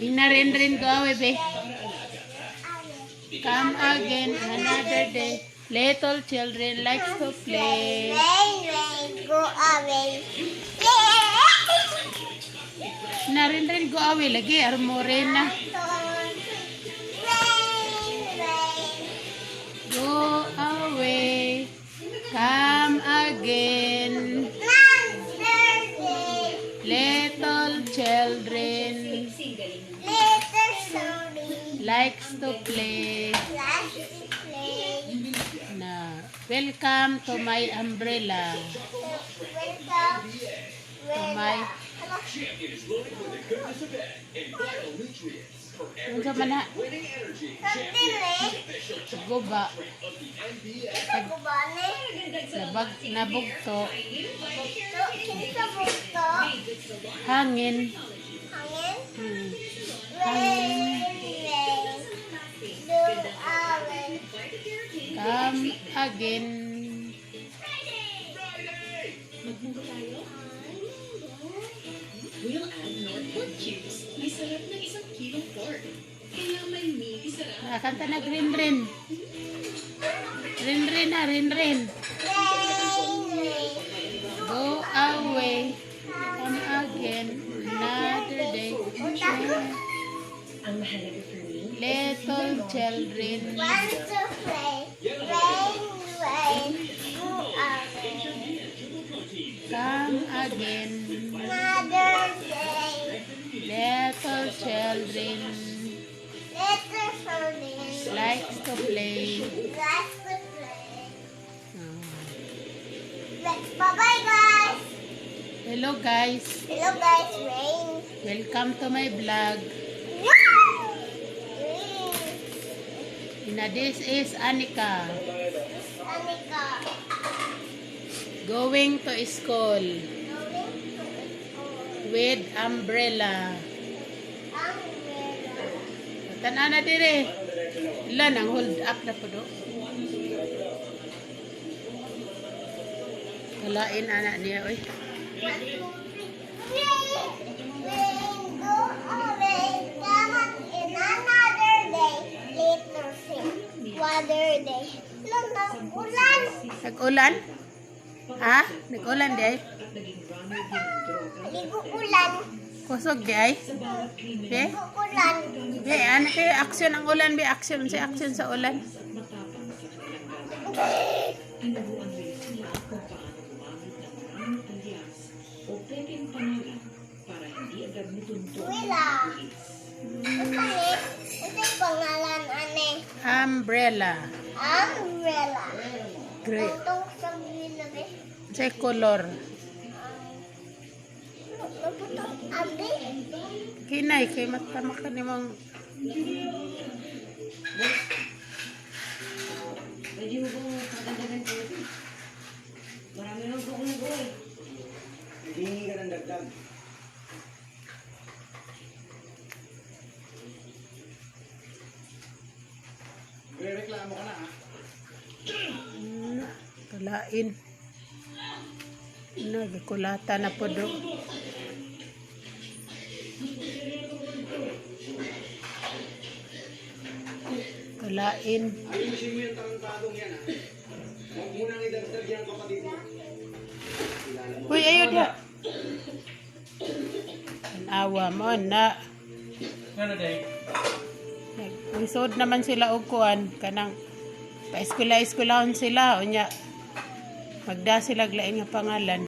Inarin-rin ko awe be. Come again another day. Little children likes to play. Go away. Inarin-rin ko awe lagi armorin na. Go away. Come again. Little children likes to play. Na, welcome to my umbrella. To my unsa man na? Guba. Nabugto. Hangin. Hangin. Come again. We'll add Northwood cubes. May sarap ng 1 kilong pork. Kaya may meaty sarap. Nakakanta na rin-rin. Rin-rin na, rin-rin. Go away. Come again. Another day. Ang mahalaga for me, Little children. Want to play. Rain. Go away. Come again. Another day. Little children Little children likes to play. likes to play. Bye-bye, guys. Hello guys. Hello, guys. Rain. Welcome to my vlog. This is Anika. Anika. Going to school Going to school. with umbrella. Umbrella. Tanan na dire. Ilan ang hold up na po do? Kalain anak niya. Oy. 1, 2, 3. Rain, go away. Come on in another day. Later, water day. Nag-ulan. Nag-ulan? Ha? Nag-ulan di ay? Ligo-ulan. Kusog di ay? Be? Ligo-ulan. Be, ano kayo? Action ang ulan, be. Action. Sa action sa ulan. tinuruan rin sila kung paano gumamit ng maraming alias o pekeng pangalan para hindi agad nituntun ng Wala. pulis. Ito yung pangalan, ane. Umbrella. Umbrella. Great. Itong sa bilabi. Sa color. Naputong abi. Kinay, kay matama ka ni mong... Pwede mo bang pagdagdagan ko ito? Marami lang po akong nag-uwi. Hindi ka ng dagdag. Reklamo ka na ha? Kalain. Nagkulata na po do. Kalain. Ayusin mo yung tarantadong yan ha? Huwag mo nang idagdag yan kapatid mo. Uy, ayun na. Awa mo na. Ano day? Isod naman sila og kuan kanang pa-eskwela-eskwelahon sila unya. Magda sila lain nga pangalan.